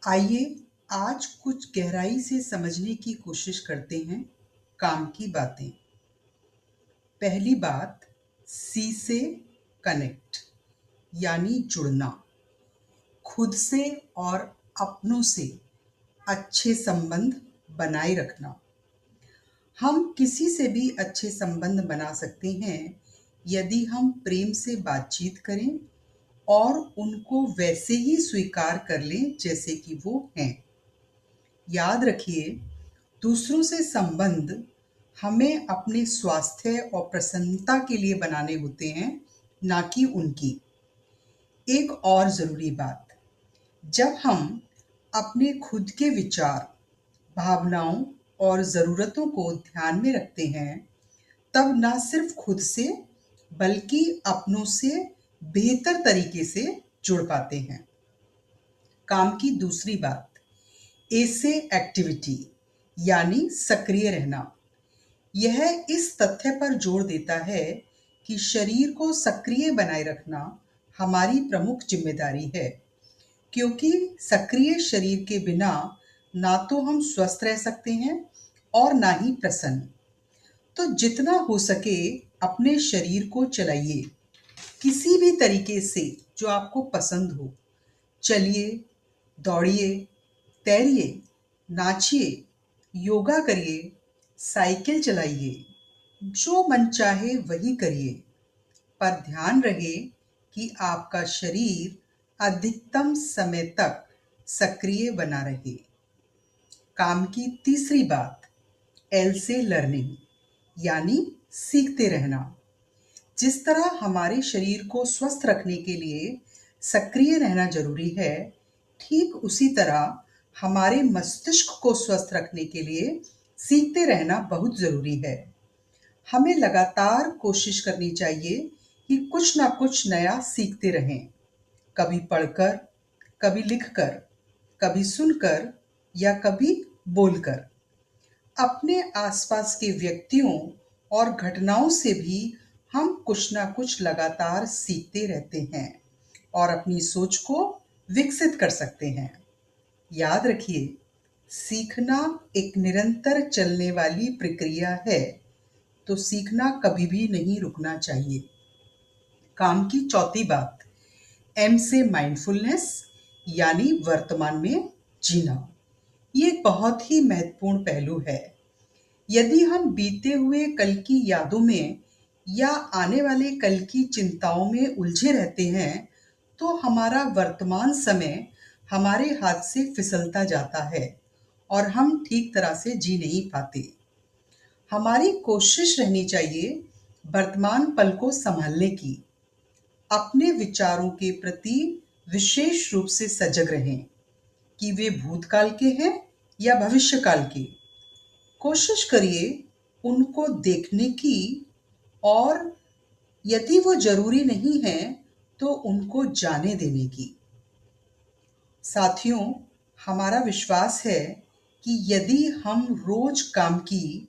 आइए आज कुछ गहराई से समझने की कोशिश करते हैं काम की बातें। पहली बात, सी से कनेक्ट यानी जुड़ना। खुद से और अपनों से अच्छे संबंध बनाए रखना। हम किसी से भी अच्छे संबंध बना सकते हैं यदि हम प्रेम से बातचीत करें और उनको वैसे ही स्वीकार कर लें जैसे कि वो हैं। याद रखिए, दूसरों से संबंध हमें अपने स्वास्थ्य और प्रसन्नता के लिए बनाने होते हैं, ना कि उनकी। एक और ज़रूरी बात, जब हम अपने खुद के विचार, भावनाओं और ज़रूरतों को ध्यान में रखते हैं, तब ना सिर्फ खुद से बल्कि अपनों से बेहतर तरीके से जुड़ पाते हैं। काम की दूसरी बात, ए से एक्टिविटी यानी सक्रिय रहना। यह इस तथ्य पर जोर देता है कि शरीर को सक्रिय बनाए रखना हमारी प्रमुख जिम्मेदारी है, क्योंकि सक्रिय शरीर के बिना ना तो हम स्वस्थ रह सकते हैं और ना ही प्रसन्न। तो जितना हो सके अपने शरीर को चलाइए, किसी भी तरीके से जो आपको पसंद हो। चलिए, दौड़िए, तैरिए, नाचिए, योगा करिए, साइकिल चलाइए, जो मन चाहे वही करिए, पर ध्यान रहे कि आपका शरीर अधिकतम समय तक सक्रिय बना रहे। काम की तीसरी बात, एल से लर्निंग यानी सीखते रहना। जिस तरह हमारे शरीर को स्वस्थ रखने के लिए सक्रिय रहना जरूरी है, ठीक उसी तरह हमारे मस्तिष्क को स्वस्थ रखने के लिए सीखते रहना बहुत जरूरी है। हमें लगातार कोशिश करनी चाहिए कि कुछ ना कुछ नया सीखते रहें, कभी पढ़कर, कभी लिखकर, कभी सुनकर या कभी बोलकर। अपने आसपास के व्यक्तियों और घटनाओं से भी हम कुछ ना कुछ लगातार सीखते रहते हैं और अपनी सोच को विकसित कर सकते हैं। याद रखिए, सीखना एक निरंतर चलने वाली प्रक्रिया है, तो सीखना कभी भी नहीं रुकना चाहिए। काम की चौथी बात, एम से माइंडफुलनेस यानी वर्तमान में जीना। ये एक बहुत ही महत्वपूर्ण पहलू है। यदि हम बीते हुए कल की यादों में या आने वाले कल की चिंताओं में उलझे रहते हैं, तो हमारा वर्तमान समय हमारे हाथ से फिसलता जाता है और हम ठीक तरह से जी नहीं पाते। हमारी कोशिश रहनी चाहिए वर्तमान पल को संभालने की। अपने विचारों के प्रति विशेष रूप से सजग रहें कि वे भूतकाल के हैं या भविष्यकाल के। कोशिश करिए उनको देखने की, और यदि वो जरूरी नहीं है तो उनको जाने देने की। साथियों, हमारा विश्वास है कि यदि हम रोज काम की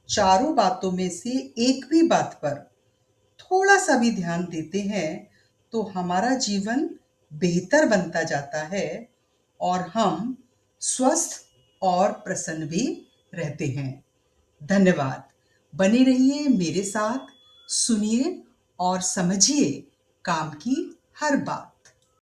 चारों बातों में से एक भी बात पर थोड़ा सा भी ध्यान देते हैं, तो हमारा जीवन बेहतर बनता जाता है और हम स्वस्थ और प्रसन्न भी रहते हैं। धन्यवाद। बने रहिए मेरे साथ, सुनिए और समझिए काम की हर बात।